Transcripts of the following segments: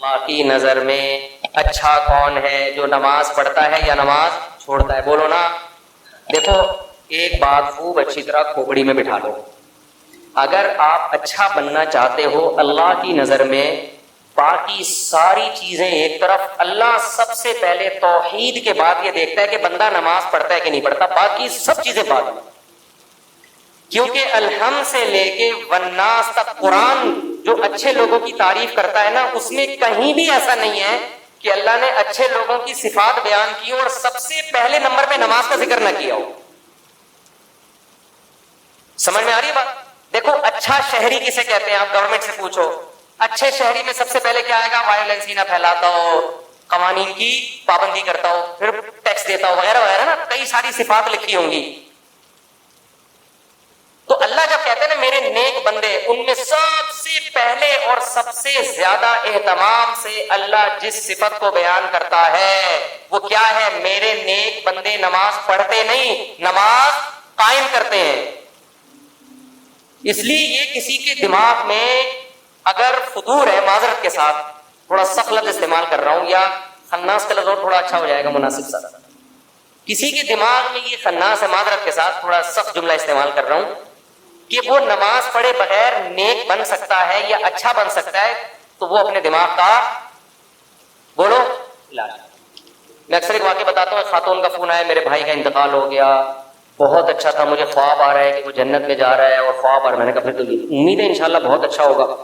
اللہ کی نظر میں اچھا کون ہے؟ جو نماز پڑھتا ہے یا نماز چھوڑتا ہے؟ بولو نا۔ دیکھو ایک بات خوب اچھی طرح کھوپڑی میں بٹھا لو، اگر آپ اچھا بننا چاہتے ہو اللہ کی نظر میں، باقی ساری چیزیں ایک طرف، اللہ سب سے پہلے توحید کے بعد یہ دیکھتا ہے کہ بندہ نماز پڑھتا ہے کہ نہیں پڑھتا، باقی سب چیزیں بعد میں۔ کیونکہ الحمد سے لے کے والناس تک قرآن جو اچھے لوگوں کی تعریف کرتا ہے نا، اس میں کہیں بھی ایسا نہیں ہے کہ اللہ نے اچھے لوگوں کی صفات بیان کی اور سب سے پہلے نمبر پہ نماز کا ذکر نہ کیا ہو۔ سمجھ میں آ رہی ہے بات؟ دیکھو اچھا شہری کسے کہتے ہیں؟ آپ گورنمنٹ سے پوچھو، اچھے شہری میں سب سے پہلے کیا آئے گا؟ وائلنس ہی نہ پھیلاتا ہو، قوانین کی پابندی کرتا ہو، پھر ٹیکس دیتا ہو، وغیرہ وغیرہ نا، کئی ساری صفات لکھی ہوں گی۔ تو اللہ جب کہتے ہیں نا میرے نیک بندے، ان میں سب سے پہلے اور سب سے زیادہ اہتمام سے اللہ جس صفت کو بیان کرتا ہے وہ کیا ہے؟ میرے نیک بندے نماز پڑھتے نہیں، نماز قائم کرتے ہیں۔ اس لیے یہ کسی کے دماغ میں اگر فطور ہے، معذرت کے ساتھ تھوڑا سخت لفظ استعمال کر رہا ہوں، یا خناس کا لفظ اور تھوڑا اچھا ہو جائے گا، مناسب سا، کسی کے دماغ میں یہ خناس ہے، معذرت کے ساتھ تھوڑا سخت جملہ استعمال کر رہا ہوں، کہ وہ نماز پڑھے بغیر نیک بن سکتا ہے یا اچھا بن سکتا ہے، تو وہ اپنے دماغ کا بولو علاج۔ میں اکثر ایک واقعہ بتاتا ہوں، خاتون کا فون آیا، میرے بھائی کا انتقال ہو گیا، بہت اچھا تھا، مجھے خواب آ رہا ہے کہ وہ جنت میں جا رہا ہے، اور خواب آ رہا ہے۔ میں نے کہا پھر تو امید ہے انشاءاللہ بہت اچھا ہوگا،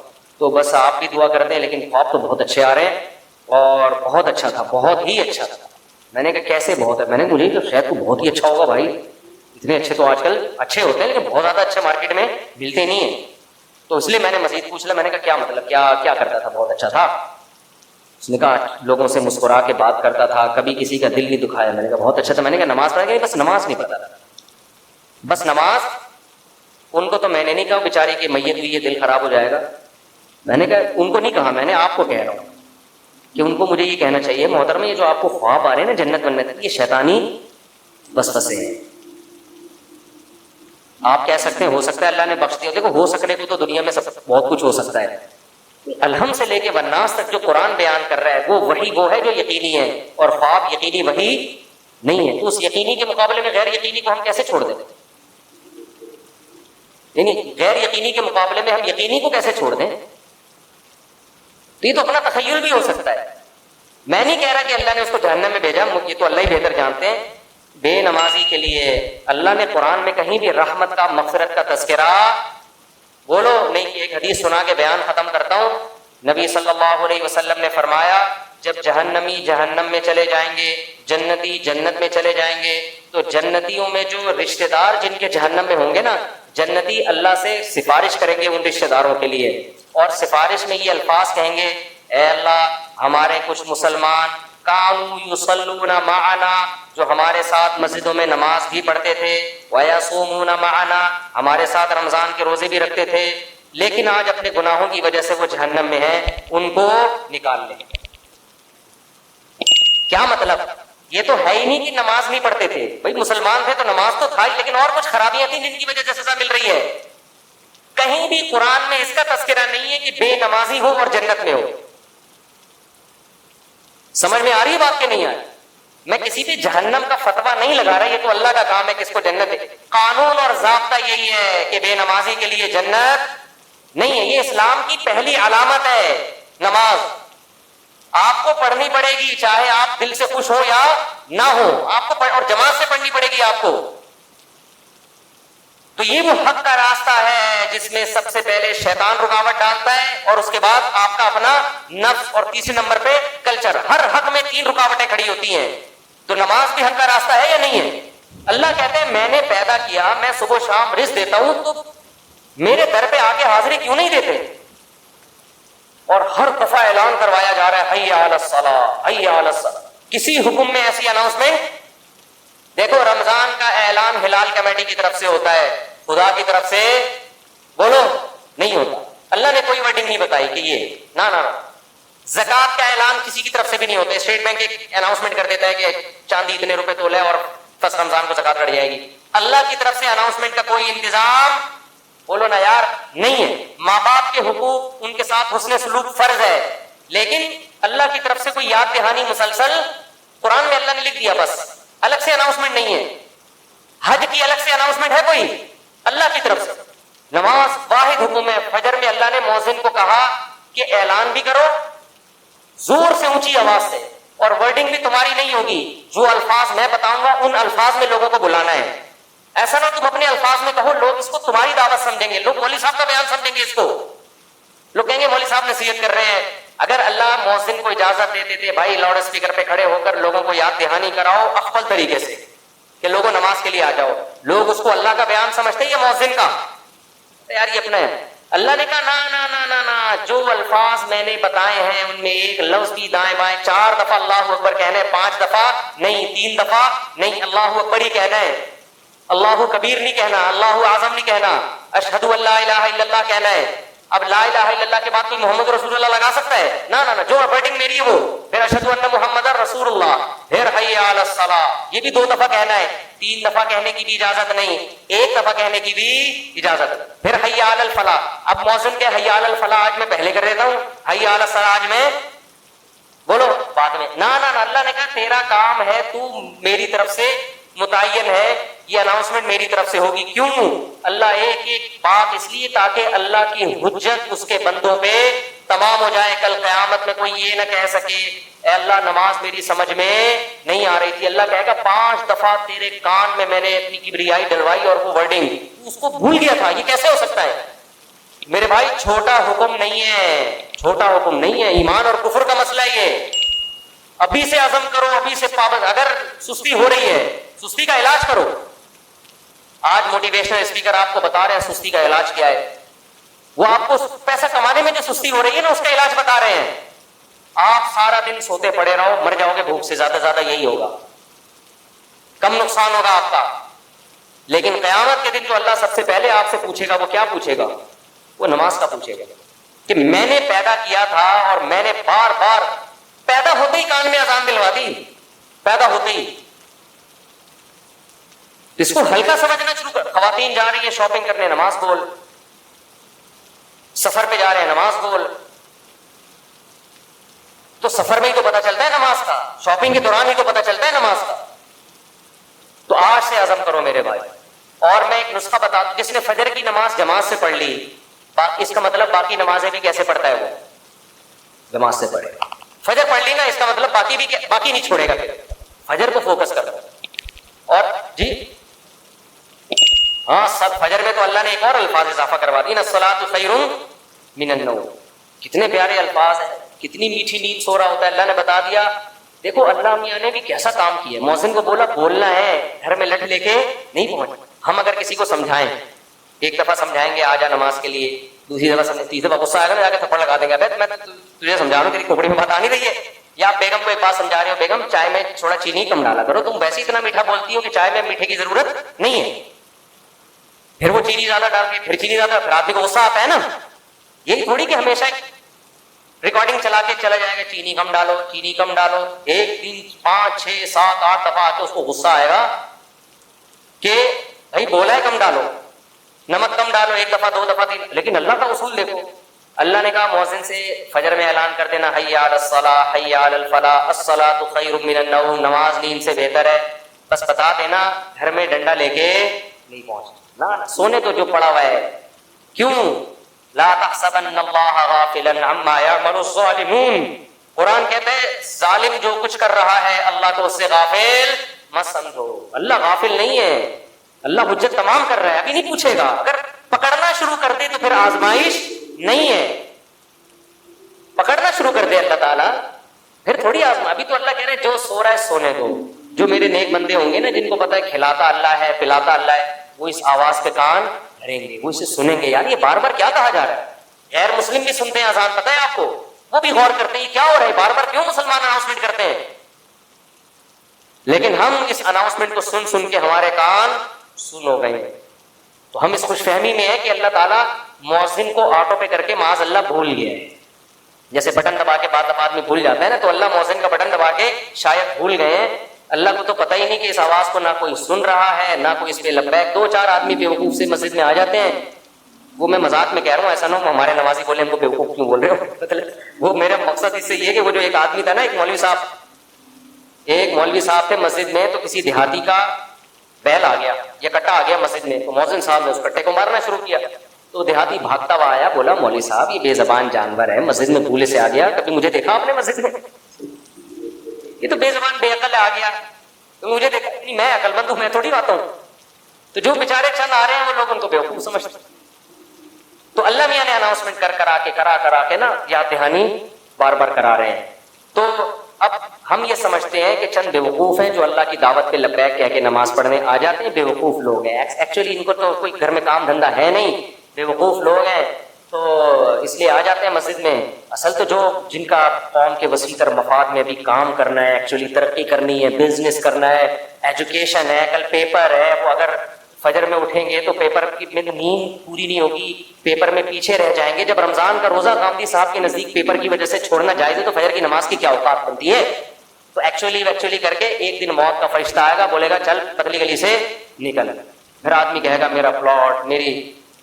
تو بس آپ بھی دعا کرتے ہیں، لیکن خواب تو بہت اچھے آ رہے ہیں، اور بہت اچھا تھا، بہت ہی اچھا تھا۔ میں نے کہا کیسے بہت ہے؟ میں نے مجھے تو شاید تو بہت ہی اچھا ہوگا بھائی، اتنے اچھے تو آج کل اچھے ہوتے ہیں لیکن بہت زیادہ اچھے مارکیٹ میں ملتے نہیں ہیں، تو اس لیے میں نے مزید پوچھ لیا۔ میں نے کہا کیا مطلب، کیا کرتا تھا؟ بہت اچھا تھا۔ اس نے کہا لوگوں سے مسکرا کے بات کرتا تھا، کبھی کسی کا دل نہیں دکھایا۔ میں نے کہا بہت اچھا تھا۔ میں نے کہا نماز پڑھا گیا؟ بس نماز نہیں پڑھتا تھا، بس نماز۔ ان کو تو میں نے نہیں کہا بیچاری کہ میت ہوئی ہے دل خراب ہو جائے گا، میں نے کہا ان کو نہیں کہا، میں نے آپ کو کہہ رہا ہوں کہ ان کو مجھے یہ کہنا چاہیے محترم، یہ جو آپ کو خواب آ رہے ہیں نا جنت بننے تک، یہ شیطانی وسوسے ہیں۔ آپ کہہ سکتے ہیں ہو سکتا ہے اللہ نے بخش دیا، دیکھو ہو سکنے کو تو دنیا میں سب بہت کچھ ہو سکتا ہے، الحمد سے لے کے والناس تک جو قرآن بیان کر رہا ہے وہ وہی وہ ہے جو یقینی ہے، اور خواب یقینی وہی نہیں ہے۔ تو اس یقینی کے مقابلے میں غیر یقینی کو ہم کیسے چھوڑ دیں؟ یعنی غیر یقینی کے مقابلے میں ہم یقینی کو کیسے چھوڑ دیں؟ تو یہ تو اپنا تخیل بھی ہو سکتا ہے۔ میں نہیں کہہ رہا کہ اللہ نے اس کو جہنم میں بھیجا، یہ تو اللہ ہی بہتر جانتے ہیں۔ بے نمازی کے لیے اللہ نے قرآن میں کہیں بھی رحمت کا، مغفرت کا تذکرہ بولو نہیں کہ۔ ایک حدیث سنا کے بیان ختم کرتا ہوں۔ نبی صلی اللہ علیہ وسلم نے فرمایا جب جہنمی جہنم میں چلے جائیں گے، جنتی جنت میں چلے جائیں گے، تو جنتیوں میں جو رشتہ دار جن کے جہنم میں ہوں گے نا، جنتی اللہ سے سفارش کریں گے ان رشتہ داروں کے لیے، اور سفارش میں یہ الفاظ کہیں گے، اے اللہ ہمارے کچھ مسلمان کانوا یصلون معنا، جو ہمارے ساتھ مسجدوں میں نماز بھی پڑھتے تھے، ویصومون معنا، ہمارے ساتھ رمضان کے روزے بھی رکھتے تھے، لیکن آج اپنے گناہوں کی وجہ سے وہ جہنم میں ہیں، ان کو نکال لیں۔ کیا مطلب؟ یہ تو ہے ہی نہیں کہ نماز نہیں پڑھتے تھے، بھائی مسلمان تھے تو نماز تو تھا ہی، لیکن اور کچھ خرابیاں تھیں جن کی وجہ سے سزا مل رہی ہے۔ کہیں بھی قرآن میں اس کا تذکرہ نہیں ہے کہ بے نمازی ہو اور جنت میں ہو۔ سمجھ میں آ رہی ہے بات کہ نہیں آ رہی؟ میں کسی بھی جہنم کا فتویٰ نہیں لگا رہا، یہ تو اللہ کا کام ہے کس کو جنت دے۔ قانون اور ضابطہ یہی ہے کہ بے نمازی کے لیے جنت نہیں ہے۔ یہ اسلام کی پہلی علامت ہے نماز، آپ کو پڑھنی پڑے گی، چاہے آپ دل سے خوش ہو یا نہ ہو، آپ کو اور جماعت سے پڑھنی پڑے گی آپ کو۔ تو یہ وہ حق کا راستہ ہے جس میں سب سے پہلے شیطان رکاوٹ ڈالتا ہے، اور اس کے بعد آپ کا اپنا نفس، اور تیسرے نمبر پہ کلچر۔ ہر حق میں 3 رکاوٹیں کھڑی ہوتی ہیں، تو نماز بھی حق کا راستہ ہے یا نہیں ہے؟ اللہ کہتے ہیں میں نے پیدا کیا، میں صبح شام رزق دیتا ہوں، تو میرے در پہ آ کے حاضری کیوں نہیں دیتے؟ اور ہر دفعہ اعلان کروایا جا رہا ہے حی علی الصلاۃ، حی علی الصلاۃ۔ کسی حکم میں ایسی اناؤنسمنٹ دیکھو، رمضان کا اعلان ہلال کمیٹی کی طرف سے ہوتا ہے، خدا کی طرف سے بولو نہیں ہوتا۔ اللہ نے کوئی ورڈنگ نہیں بتائی کہ یہ نہ۔ زکوٰۃ کا اعلان کسی کی طرف سے بھی نہیں ہوتا۔ اسٹیٹ بینک ایک اناؤنسمنٹ کر دیتا ہے کہ چاندی اتنے روپے تولے اور فرسٹ رمضان کو زکوٰۃ کٹ جائے گی۔ اللہ کی طرف سے اناؤنسمنٹ کا کوئی انتظام بولو نا یار نہیں ہے۔ ماں باپ کے حقوق، ان کے ساتھ حسن سلوک فرض ہے، لیکن اللہ کی طرف سے کوئی یاد دہانی مسلسل قرآن میں اللہ نے لکھ دیا، بس الگ سے اناؤنسمنٹ نہیں ہے. حج کی الگ سے اناؤنسمنٹ ہے کوئی؟ اللہ کی طرف سے. نماز واحد حکم ہے. فجر میں اللہ نے مؤذن کو کہا کہ اعلان بھی کرو زور سے، اونچی آواز سے، اور ورڈنگ بھی تمہاری نہیں ہوگی. جو الفاظ میں بتاؤں گا ان الفاظ میں لوگوں کو بلانا ہے. ایسا نہ تم اپنے الفاظ میں کہو، لوگ اس کو تمہاری دعوت سمجھیں گے، لوگ مولوی صاحب کا بیان سمجھیں گے. اس کو لوگ کہیں گے مولوی صاحب نصیحت کر رہے ہیں. اگر اللہ مؤذن کو اجازت دیتے تھے بھائی لاؤڈ اسپیکر پہ کھڑے ہو کر لوگوں کو یاد دہانی کراؤ افضل طریقے سے کہ لوگوں نماز کے لیے آ جاؤ، لوگ اس کو اللہ کا بیان سمجھتے ہیں یا مؤذن کا؟ یار یہ اپنا ہے. اللہ نے کہا نا نا نا نا نا، جو الفاظ میں نے بتائے ہیں ان میں ایک لفظ بھی دائیں بائیں 4 دفعہ اللہ اکبر کہنا ہے، 5 دفعہ نہیں، 3 دفعہ نہیں، اللہ اکبر ہی کہنا ہے. اللہ کبیر نہیں کہنا، اللہ اعظم نہیں کہنا، اشہد ان لا الہ الا اللہ کہنا ہے. اب لا الہ الا اللہ کے بعد کوئی محمد رسول اللہ لگا سکتا ہے؟ نہ نہ، جو ورڈنگ میری ہے وہ. پھر اشہد ان محمد رسول اللہ، پھر حی علی الصلاۃ، یہ بھی 2 دفعہ کہنا ہے. 3 دفعہ کہنے کی بھی اجازت نہیں، 1 دفعہ کہنے کی بھی اجازت. پھر حی علی الفلاح. اب مؤذن کے حی علی الفلاح آج میں پہلے کر دیتا ہوں، حی علی الصلاۃ آج میں بولو بعد میں. نہ نہ، اللہ نے کہا تیرا کام ہے، تو میری طرف سے متعین ہے، یہ اناؤنسمنٹ میری طرف سے ہوگی. کیوں؟ اللہ ایک ایک بات اس لیے تاکہ اللہ کی حجت اس کے بندوں پہ تمام ہو جائے. کل قیامت میں کوئی یہ نہ کہہ سکے اے اللہ نماز میری سمجھ میں نہیں آ رہی تھی. اللہ کہے گا 5 دفعہ تیرے کان میں نے اپنی کبریائی ڈلوائی اور وہ ورڈنگ اس کو بھول گیا تھا. یہ کیسے ہو سکتا ہے؟ میرے بھائی چھوٹا حکم نہیں ہے، چھوٹا حکم نہیں ہے. ایمان اور کفر کا مسئلہ یہ. ابھی سے عزم کرو، ابھی سے پابند. اگر سستی ہو رہی ہے سستی کا علاج کرو. آج موٹیویشنل اسپیکر آپ کو بتا رہے ہیں سستی کا علاج کیا ہے. وہ آپ کو پیسہ کمانے میں جو سستی ہو رہی ہے نا اس کا علاج بتا رہے ہیں. آپ سارا دن سوتے پڑے رہو، مر جاؤ گے بھوک سے، زیادہ زیادہ یہی ہوگا، کم نقصان ہوگا آپ کا. لیکن قیامت کے دن جو اللہ سب سے پہلے آپ سے پوچھے گا وہ کیا پوچھے گا؟ وہ نماز کا پوچھے گا کہ میں نے پیدا کیا تھا اور میں نے بار بار پیدا ہوتے ہی کان میں اذان دلوا دی، پیدا ہوتے ہی. اس کو ہلکا سمجھنا شروع کر. خواتین جا رہی ہیں شاپنگ کرنے، نماز بول. سفر پہ جا رہے ہیں، نماز بول. تو سفر میں ہی تو پتا چلتا ہے نماز کا، شاپنگ کے دوران ہی تو پتا چلتا ہے نماز کا. تو آج سے عزم کرو میرے بھائی. اور میں ایک نسخہ بتا دوں، جس نے فجر کی نماز جماعت سے پڑھ لی، اس کا مطلب باقی نمازیں بھی کیسے پڑھتا ہے؟ وہ جماعت سے پڑھے. فجر پڑھ لی نا، اس کا مطلب باقی نہیں چھوڑے گا. پھر فجر کو فوکس کر. اور جی ہاں، سب فجر میں تو اللہ نے ایک اور الفاظ اضافہ کروا دی نا، الصلاۃ خیر من النوم. کتنے پیارے الفاظ ہیں، کتنی میٹھی نیند سو رہا ہوتا ہے. اللہ نے بتا دیا. دیکھو اللہ میاں نے بھی کیسا کام کیا. مؤذن کو بولا بولنا ہے، گھر میں لٹ لے کے نہیں پہنچ. ہم اگر کسی کو سمجھائیں، ایک دفعہ سمجھائیں گے آ جا نماز کے لیے، دوسری دفعہ سمجھیں، تیسری دفعہ غصہ آئے گا نا، جا کے تھپڑ لگا دیں گے. میں تجھے سمجھا رہا ہوں، تیری کھوپڑی میں بات آ نہیں رہی ہے. یا آپ بیگم کو ایک بات سمجھا رہے ہو، بیگم چائے میں تھوڑا چینی کم ڈالا کرو، تم ویسے اتنا میٹھا بولتی ہو کہ چائے میں میٹھے کی ضرورت نہیں ہے. پھر وہ چینی زیادہ ڈال کے پھر چینی زیادہ، پھر آدمی کو غصہ آتا ہے نا. یہی تھوڑی کہ ہمیشہ ریکارڈنگ چلا کے چلا جائے گا چینی کم ڈالو چینی کم ڈالو. 1 3 5 6 7 8 دفعہ آ کے اس کو غصہ آئے گا کہ بھائی بولا ہے کم ڈالو، نمک کم ڈالو، 1 دفعہ 2 دفعہ 3. لیکن اللہ کا اصول دیکھو. اللہ نے کہا مؤذن سے فجر میں اعلان کر دینا حی علی الصلاۃ حی علی الفلاح الصلاۃ خیر من النوم. نماز نیند سے بہتر ہے. بس بتا دینا، گھر میں ڈنڈا لے کے نہیں پہنچنا نہ، سونے تو جو پڑا ہوا ہے. کیوں؟ لا تحسبن اللہ غافلا عما یعمل الظالمون. قرآن کہتے ہیں ظالم جو کچھ کر رہا ہے اللہ کو اس سے غافل مت سمجھو. اللہ غافل نہیں ہے، اللہ حجت تمام کر رہا ہے، ابھی نہیں پوچھے گا. اگر پکڑنا شروع کر دے تو پھر آزمائش نہیں ہے. پکڑنا شروع کر دے اللہ تعالیٰ پھر تھوڑی آزما. ابھی تو اللہ کہہ رہے جو سو رہا ہے سونے دو. جو میرے نیک بندے ہوں گے نا، جن کو پتا ہے کھلاتا اللہ ہے پلاتا اللہ ہے، وہ اس آواز پہ کان دھریں گے، وہ اسے سنیں گے. یار یہ بار بار کیا کہا جا رہا ہے؟ غیر مسلم بھی سنتے ہیں اذان، پتہ ہے آپ کو، وہ بھی غور کرتے ہیں کیا ہو رہا ہے، بار بار کیوں مسلمان اناؤنسمنٹ کرتے ہیں. لیکن ہم اس اناؤنسمنٹ کو سن سن کے ہمارے کان سن ہو گئے. تو ہم اس خوش فہمی میں ہے کہ اللہ تعالیٰ مؤذن کو آٹو پہ کر کے معاذ اللہ بھول گیا ہے. جیسے بٹن دبا کے بعد دفعہ آدمی بھول جاتا ہے نا، تو اللہ مؤذن کا بٹن دبا کے شاید بھول گئے ہیں. اللہ کو تو پتہ ہی نہیں کہ اس آواز کو نہ کوئی سن رہا ہے نہ کوئی اس پہ لبیک. 2 4 آدمی بے وقوف سے مسجد میں آ جاتے ہیں، وہ میں مذاق میں کہہ رہا ہوں، ایسا نہ ہو ہمارے نمازی بولے ہم کو بیوقوف کیوں بول رہے ہو. وہ میرا مقصد اس سے یہ کہ وہ جو ایک آدمی تھا نا، ایک مولوی صاحب تھے مسجد میں، تو کسی دیہاتی کا بیل آ گیا یا کٹا آ گیا مسجد میں، تو مؤذن صاحب نے اس کٹے کو مارنا شروع کیا. تو دیہاتی بھاگتا ہوا آیا، بولا مولوی صاحب یہ بے زبان جانور ہے، مسجد میں بھولے سے آ گیا، کبھی مجھے دیکھا آپ نے مسجد میں؟ یہ تو بے زبان بے عقل آ گیا، تو مجھے دیکھا نہیں، میں عقل مند ہوں، میں تھوڑی آتا ہوں. تو جو بیچارے چند آ رہے ہیں وہ لوگ ان کو بیوقوف سمجھتے ہیں. تو اللہ میاں نے اناؤنسمنٹ کرا کے نا یاد دہانی بار بار کرا رہے ہیں. تو اب ہم یہ سمجھتے ہیں کہ چند بیوقوف ہیں جو اللہ کی دعوت پہ لبیک کہہ کے نماز پڑھنے آ جاتے ہیں، بیوقوف لوگ ہیں. ایکچولی ان کو تو کوئی گھر میں کام دھندا ہے نہیں، بیوقوف لوگ ہیں تو اس لیے آ جاتے ہیں مسجد میں. اصل تو جو جن کا قوم کے وسیع تر مفاد میں بھی کام کرنا ہے، ایکچولی ترقی کرنی ہے، بزنس کرنا ہے، ایجوکیشن ہے، کل پیپر ہے، وہ اگر فجر میں اٹھیں گے تو پیپر میں نیند پوری نہیں ہوگی، پیپر میں پیچھے رہ جائیں گے. جب رمضان کا روزہ گاندھی صاحب کے نزدیک پیپر کی وجہ سے چھوڑنا جائز ہے تو فجر کی نماز کی کیا اوقات بنتی ہے؟ تو ایکچولی کر کے ایک دن موت کا فرشتہ آئے گا، بولے گا چل پتلی گلی سے نکل. پھر آدمی کہے گا میرا پلاٹ،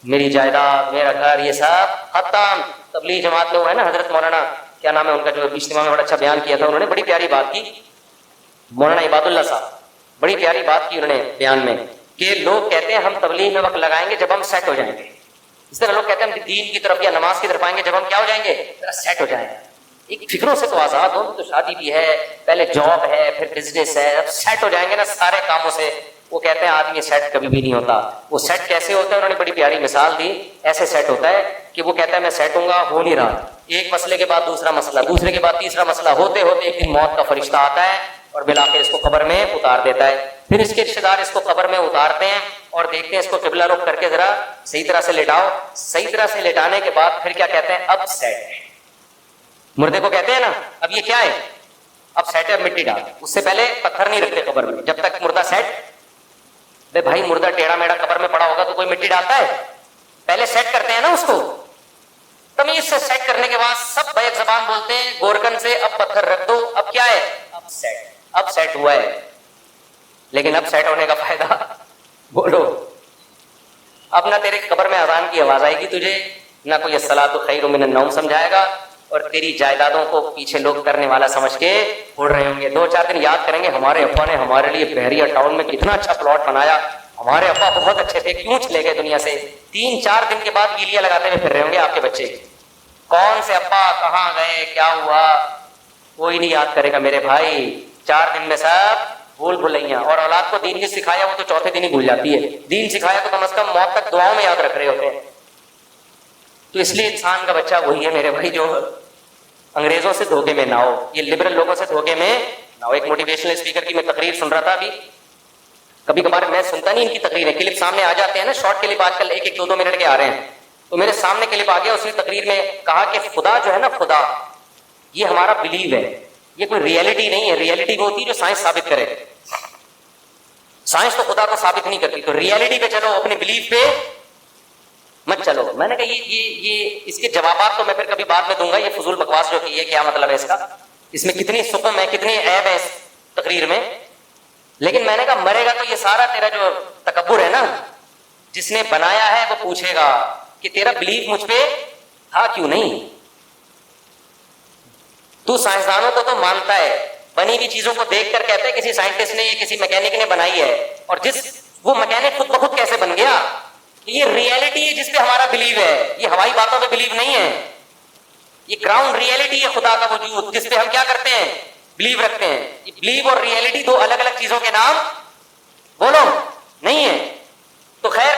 میری جائیداد، میرا گھر، یہ سب ختم. تبلیغ جماعت لوگ ہیں نا، حضرت مولانا کیا نام ہے ان کا، جو اجتماع میں بڑا اچھا بیان کیا تھا، انہوں نے بڑی پیاری بات کی، مولانا عباد اللہ صاحب، بڑی پیاری بات کی انہوں نے بیان میں، کہ لوگ کہتے ہیں ہم تبلیغ میں وقت لگائیں گے جب ہم سیٹ ہو جائیں گے. اس طرح لوگ کہتے ہیں ہم دین کی طرف یا نماز کی طرف آئیں گے جب ہم کیا ہو جائیں گے، سیٹ ہو جائیں گے. ایک فکروں سے تو آزاد ہو، تو شادی بھی ہے، پہلے جاب ہے، پھر بزنس ہے، اب سیٹ ہو جائیں گے نا سارے کاموں سے. وہ کہتے ہیں آدمی سیٹ کبھی بھی نہیں ہوتا. وہ سیٹ کیسے ہوتا ہے؟ انہوں نے بڑی پیاری مثال دی. ایسے سیٹ ہوتا ہے کہ وہ کہتا ہے میں سیٹ ہوں گا، ہو نہیں رہا، ایک مسئلے کے بعد دوسرا مسئلہ، دوسرے کے بعد تیسرا مسئلہ، ہوتے ہوتے ایک دن موت کا فرشتہ آتا ہے اور بالآخر اس کو قبر میں اتار دیتا ہے. پھر اس کے رشتے دار اس کو قبر میں اتارتے ہیں اور دیکھتے ہیں اس کو قبلہ رخ کر کے ذرا صحیح طرح سے لیٹاؤ. صحیح طرح سے لیٹانے کے بعد پھر کیا کہتے ہیں؟ اب سیٹ ہے. مردے کو کہتے ہیں نا اب یہ کیا ہے؟ اب سیٹ ہے، اب مٹی ڈال. اس سے پہلے پتھر نہیں رکھتے قبر میں جب تک مردہ سیٹ. بے بھائی مردہ ٹیڑھا میڑا قبر میں پڑا ہوگا تو کوئی مٹی ڈالتا ہے؟ پہلے سیٹ کرتے ہیں نا اس کو. تمیز سے سیٹ کرنے کے بعد سب بیک زبان بولتے ہیں گورکن سے اب پتھر رکھ دو. اب کیا ہے؟ اب سیٹ ہوا ہے. لیکن اب سیٹ ہونے کا فائدہ بولو. اب نہ تیرے قبر میں اذان کی آواز آئے گی تجھے، نہ کوئی الصلاۃ خیر من النوم سمجھائے گا، اور تیری جائیدادوں کو پیچھے لوگ کرنے والا سمجھ کے اڑ رہے ہوں گے. 2-4 دن یاد کریں گے ہمارے ابا نے ہمارے لیے بحریہ ٹاؤن میں کتنا اچھا پلاٹ بنایا، ہمارے ابا بہت اچھے تھے، کیوں چلے گئے دنیا سے. 3-4 دن کے بعد گیلیاں لگاتے ہوئے پھر رہے ہوں گے آپ کے بچے. کون سے ابا کہاں گئے، کیا ہوا، کوئی نہیں یاد کرے گا میرے بھائی. 4 دن میں سب بھول بھلائیاں. اور اولاد کو دین نہیں سکھایا وہ تو چوتھے دن ہی بھول جاتی ہے. دین سکھایا تو کم از کم موت تک دعاؤں میں یاد رکھ رہے ہوتے ہیں. تو اس لیے انسان کا بچہ وہی ہے میرے بھائی جو انگریزوں سے دھوکے میں نہ ہو، یہ لبرل لوگوں سے دھوکے میں نہ ہو. ایک موٹیویشنل اسپیکر کی میں تقریر سن رہا تھا ابھی. کبھی کبھار میں سنتا نہیں ان کی تقریریں، کلپ سامنے آ جاتے ہیں نا، شارٹ کلپ آج کل 1-2 منٹ کے آ رہے ہیں. تو میرے سامنے کلپ آ گیا، اس نے تقریر میں کہا کہ خدا جو ہے نا، خدا یہ ہمارا بلیو ہے، یہ کوئی ریئلٹی نہیں ہے. ریئلٹی وہ ہوتی ہے جو سائنس ثابت کرے. سائنس تو خدا کو ثابت نہیں کرتی، تو ریئلٹی پہ چلو، اپنے بلیف پہ مت چلو. میں نے کہا یہ اس کے جوابات تو میں پھر کبھی بعد میں دوں گا. یہ فضول بکواس جو کی ہے کیا مطلب ہے اس کا، اس میں کتنی سقم ہے، کتنی عیب ہے اس تقریر میں. لیکن میں نے کہا مرے گا تو یہ سارا تیرا جو تکبر ہے نا، جس نے بنایا ہے وہ پوچھے گا کہ تیرا بلیف مجھ پہ تھا کیوں نہیں. تو سائنسدانوں کو تو مانتا ہے، بنی ہوئی چیزوں کو دیکھ کر کہتا ہے کسی سائنٹسٹ نے یا کسی میکینک نے بنائی ہے. اور وہ میکینک خود بخود کیسے بن گیا؟ یہ ریئلٹی ہے جس پہ ہمارا بلیو ہے، یہ ہوائی باتوں پہ بلیو نہیں ہے. یہ گراؤنڈ ریئلٹی ہے خدا کا وجود، جس پہ ہم کیا کرتے ہیں؟ بلیو رکھتے ہیں. یہ بلیو اور ریئلٹی دو الگ الگ چیزوں کے نام بولو نہیں ہے. تو خیر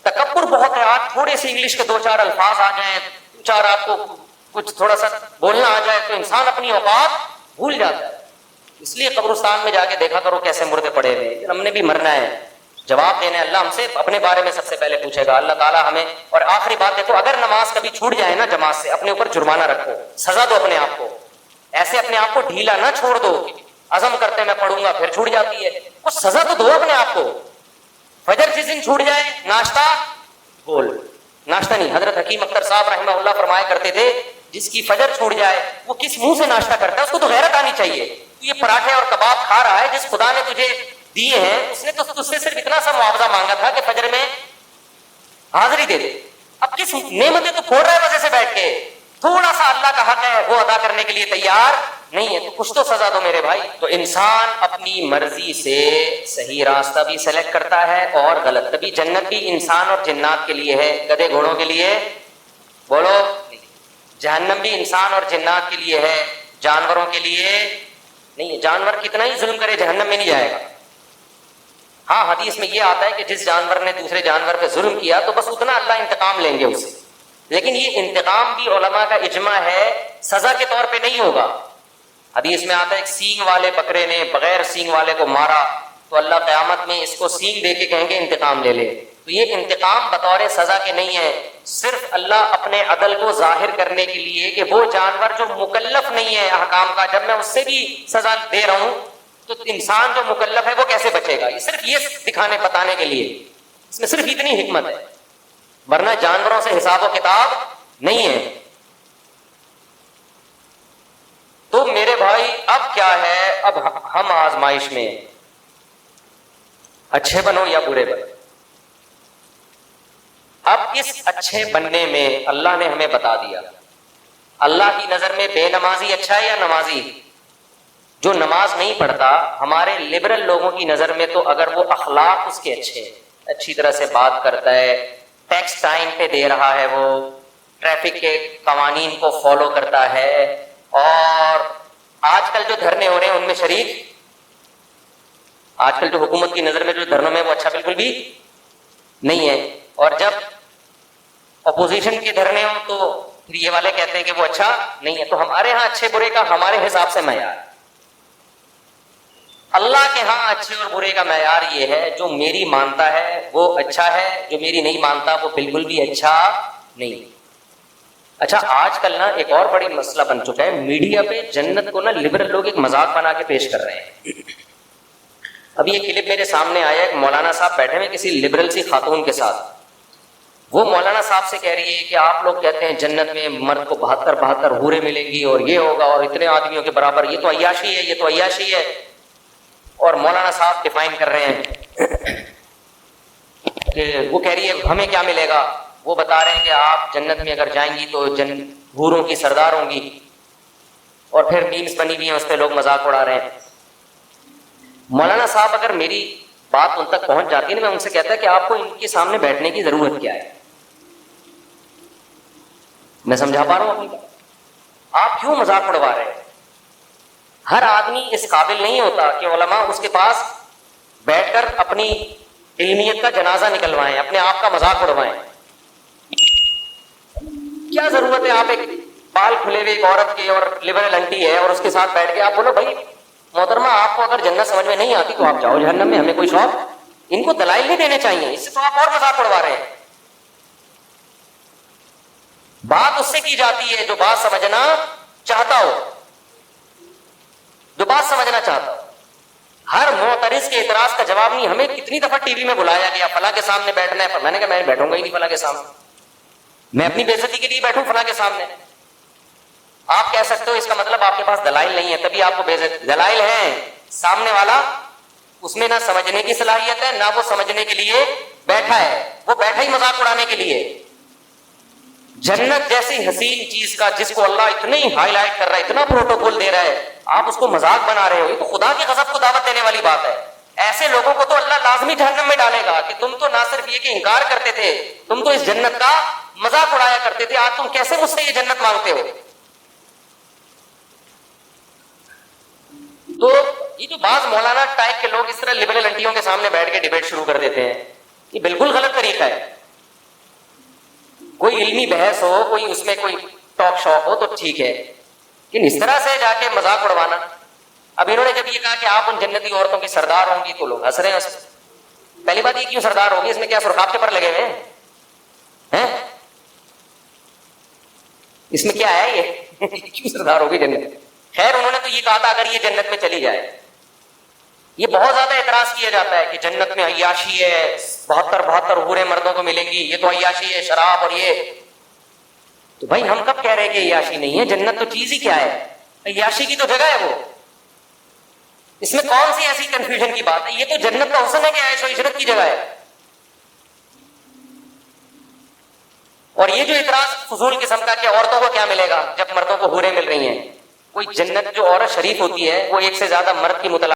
تکبر بہت ہے. آج تھوڑے سے انگلش کے 2-4 الفاظ آ جائیں، 2-4 آپ کو کچھ تھوڑا سا بولنا آ جائے تو انسان اپنی اوقات بھول جاتا ہے. اس لیے قبرستان میں جا کے دیکھا کرو کیسے مردے پڑے ہوئے. ہم نے بھی مرنا ہے، جواب دینا ہے. اللہ ہم سے اپنے بارے میں سب سے پہلے پوچھے گا اللہ تعالیٰ ہمیں. اور آخری بات دیکھو، اگر نماز کبھی چھوٹ جائے نا جماعت سے، اپنے اوپر جرمانہ رکھو، سزا دو اپنے آپ کو. ایسے اپنے آپ کو ڈھیلا نہ چھوڑ دو، عزم کرتے میں پڑھوں گا پھر چھوٹ جاتی ہے. وہ سزا تو دو اپنے آپ کو. فجر جس دن چھوٹ جائے، ناشتہ بول، ناشتہ نہیں. حضرت حکیم اختر صاحب رحمہ اللہ فرمایا کرتے تھے جس کی فجر چھوٹ جائے وہ کس منہ سے ناشتہ کرتا ہے؟ اس کو تو غیرت آنی چاہیے. یہ پراٹھے اور کباب کھا رہا ہے، جس خدا نے تجھے دیے ہیں اس نے تو تجھ سے صرف اتنا سا معاوضہ مانگا تھا کہ فجر میں حاضری دے دے. اب کس نعمتیں تو پھوڑ رہا ہے وجہ سے بیٹھ کے, تھوڑا سا اللہ کا حق ہے وہ ادا کرنے کے لیے تیار نہیں ہے, تو کچھ تو سزا دو میرے بھائی. تو انسان اپنی مرضی سے صحیح راستہ بھی سلیکٹ کرتا ہے اور غلط. تبھی جنت بھی انسان اور جنات کے لیے ہے, گدھے گھوڑوں کے لیے بولو. جہنم بھی انسان اور جنات کے لیے ہے, جانوروں کے لیے نہیں ہے. جانور کتنا ہی ظلم کرے جہنم میں نہیں جائے گا. ہاں حدیث میں یہ آتا ہے کہ جس جانور نے دوسرے جانور پہ ظلم کیا تو بس اتنا اللہ انتقام لیں گے اسے, لیکن یہ انتقام بھی علماء کا اجماع ہے سزا کے طور پہ نہیں ہوگا. حدیث میں آتا ہے ایک سینگ والے بکرے نے بغیر سینگ والے کو مارا تو اللہ قیامت میں اس کو سینگ دے کے کہیں گے انتقام لے لے. تو یہ انتقام بطور سزا کے نہیں ہے, صرف اللہ اپنے عدل کو ظاہر کرنے کے لیے کہ وہ جانور جو مکلف نہیں ہے احکام کا, جب میں اس سے بھی سزا دے رہا ہوں تو انسان جو مکلف ہے وہ کیسے بچے گا. یہ صرف یہ دکھانے بتانے کے لیے, اس میں صرف اتنی حکمت ہے, ورنہ جانوروں سے حساب و کتاب نہیں ہے. تو میرے بھائی اب کیا ہے, اب ہم آزمائش میں اچھے بنو یا برے بنو. اب اس اچھے بننے میں اللہ نے ہمیں بتا دیا, اللہ کی نظر میں بے نمازی اچھا ہے یا نمازی؟ جو نماز نہیں پڑھتا ہمارے لبرل لوگوں کی نظر میں تو اگر وہ اخلاق اس کے اچھے ہیں, اچھی طرح سے بات کرتا ہے, ٹیکس ٹائم پہ دے رہا ہے, وہ ٹریفک کے قوانین کو فالو کرتا ہے, اور آج کل جو دھرنے ہو رہے ہیں ان میں شریک, آج کل جو حکومت کی نظر میں جو دھرنوں میں وہ اچھا بالکل بھی نہیں ہے, اور جب اپوزیشن کے دھرنے ہوں تو پھر یہ والے کہتے ہیں کہ وہ اچھا نہیں ہے. تو ہمارے ہاں اچھے برے کا ہمارے حساب سے معیار, اللہ کے ہاں اچھے اور برے کا معیار یہ ہے جو میری مانتا ہے وہ اچھا ہے, جو میری نہیں مانتا وہ بالکل بھی اچھا نہیں. اچھا آج کل نا ایک اور بڑی مسئلہ بن چکا ہے, میڈیا پہ جنت کو نا لبرل لوگ ایک مذاق بنا کے پیش کر رہے ہیں. ابھی ایک کلپ میرے سامنے آیا, ایک مولانا صاحب بیٹھے ہوئے کسی لبرل سی خاتون کے ساتھ, وہ مولانا صاحب سے کہہ رہی ہے کہ آپ لوگ کہتے ہیں جنت میں مرد کو 72 حوریں ملیں گی اور یہ ہوگا اور اتنے آدمیوں کے برابر, یہ تو عیاشی ہے, یہ تو عیاشی ہے. اور مولانا صاحب ڈیفائن کر رہے ہیں کہ وہ کہہ رہی ہے ہمیں کیا ملے گا, وہ بتا رہے ہیں کہ آپ جنت میں اگر جائیں گی تو حوروں کی سردار ہوں گی, اور پھر میمز بنی ہوئی ہیں اس پہ لوگ مذاق اڑا رہے ہیں. مولانا صاحب اگر میری بات ان تک پہنچ جاتی ہے نا, میں ان سے کہتا کہ آپ کو ان کے سامنے بیٹھنے کی ضرورت کیا ہے. میں سمجھا پا رہا ہوں اپنی بات, آپ کیوں مذاق اڑوا رہے ہیں؟ ہر آدمی اس قابل نہیں ہوتا کہ علماء اس کے پاس بیٹھ کر اپنی علمیت کا جنازہ نکلوائیں, اپنے آپ کا مذاق اڑوائیں. کیا ضرورت ہے آپ ایک بال کھلے ہوئے ایک عورت کے اور لبرل انٹی ہے اور اس کے ساتھ بیٹھ کے آپ بولو بھائی محترمہ آپ کو اگر جنت سمجھ میں نہیں آتی تو آپ جاؤ جہنم میں, ہمیں کوئی شوق. ان کو دلائل نہیں دینے چاہیے, اس سے تو آپ اور مذاق اڑوا رہے ہیں. بات اس سے کی جاتی ہے جو بات سمجھنا چاہتا ہو, جو بات سمجھنا چاہتا ہو. ہر معترض کے اعتراض کا جواب نہیں. ہمیں کتنی دفعہ ٹی وی میں بلایا گیا فلاں کے سامنے بیٹھنا ہے, میں نے کہا میں بیٹھوں گا ہی نہیں فلاں کے سامنے, میں اپنی بے عزتی کے لیے بیٹھوں فلاں کے سامنے. آپ کہہ سکتے ہو اس کا مطلب آپ کے پاس دلائل نہیں ہے تبھی آپ کو بے عزتی. دلائل ہیں, سامنے والا اس میں نہ سمجھنے کی صلاحیت ہے نہ وہ سمجھنے کے لیے بیٹھا ہے, وہ بیٹھا ہی مذاق اڑانے کے لیے. جنت جیسی حسین چیز کا جس کو اللہ اتنی ہائی لائٹ کر رہا ہے, اتنا پروٹوکول دے رہا ہے, آپ اس کو مذاق بنا رہے ہو. یہ تو خدا کے غضب کو دعوت دینے والی بات ہے. ایسے لوگوں کو تو اللہ لازمی جہنم میں ڈالے گا کہ تم تو نہ صرف یہ کہ انکار کرتے تھے, تم تو اس جنت کا مذاق اڑایا کرتے تھے, آج تم کیسے مجھ سے یہ جنت مانگتے ہو. تو یہ جو بعض مولانا ٹائپ کے لوگ اس طرح لبرل انٹیوں کے سامنے بیٹھ کے ڈیبیٹ شروع کر دیتے ہیں, یہ بالکل غلط طریقہ ہے. کوئی علمی بحث ہو, کوئی اس میں کوئی ٹاک شاک ہو تو ٹھیک ہے, لیکن اس طرح سے جا کے مذاق اڑوانا. اب انہوں نے جب یہ کہا کہ آپ ان جنتی عورتوں کی سردار ہوں گی تو لوگ ہنس رہے ہیں. پہلی بات یہ کیوں سردار ہوگی, اس میں کیا سرخاب کے پر لگے ہوئے ہیں؟ اس میں کیا ہے یہ کیوں سردار ہوگی جنت؟ خیر انہوں نے تو یہ کہا تھا اگر یہ جنت میں چلی جائے. یہ بہت زیادہ اعتراض کیا جاتا ہے کہ جنت میں عیاشی ہے, 72 حوریں مردوں کو ملیں گی, یہ تو عیاشی ہے, شراب اور یہ. تو بھائی ہم کب کہہ رہے ہیں کہ عیاشی نہیں ہے؟ جنت تو چیز ہی کیا ہے, عیاشی کی تو جگہ ہے وہ. اس میں کون سی ایسی کنفیوژن کی بات ہے؟ یہ تو جنت کا حسن ہے کہ عیش و عشرت کی جگہ ہے. اور یہ جو اعتراض فضول قسم کا کہ عورتوں کو کیا ملے گا جب مردوں کو حوریں مل رہی ہیں، کوئی جنت جو عورت شریف ہوتی ہے وہ ایک سے زیادہ مرد کی مطلع